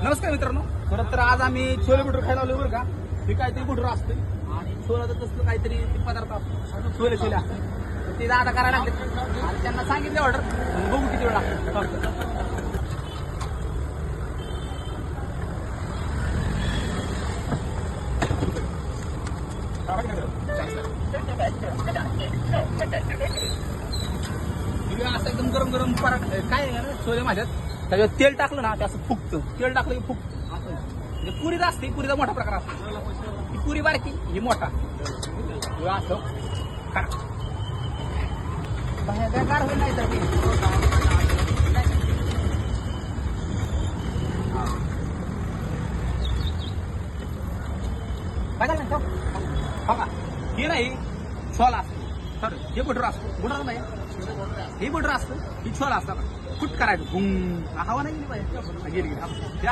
नमस्कार मित्रांनो, खरं तर आज आम्ही छोले भटूर खायला आलो बरं का. हे काहीतरी भटूर असते आणि छोला तर तसलं काहीतरी ते पदार्थ असतो. छोले असतात तर ते दादा करायला लागले आणि त्यांना सांगितले ऑर्डर. बघू किती वेळ लागतो. असं एकदम गरम गरम पराठा काय आहे ना छोले माझ्यात त्याच्यात तेल टाकलं ना ते असं फुगतं. तेल टाकलं की फुगतं असं म्हणजे पुरीचा असते. पुरीचा मोठा प्रकार असतो. ती पुरी बारकी ही मोठा असं गार होईल नाही तर काय झालं बघा हे नाही छोला असतो. हे बटर असतो. बटर नाही हे बटर असतं. ही छोला असतं. कुठ करायचं हवा नाही गेली पाहिजे.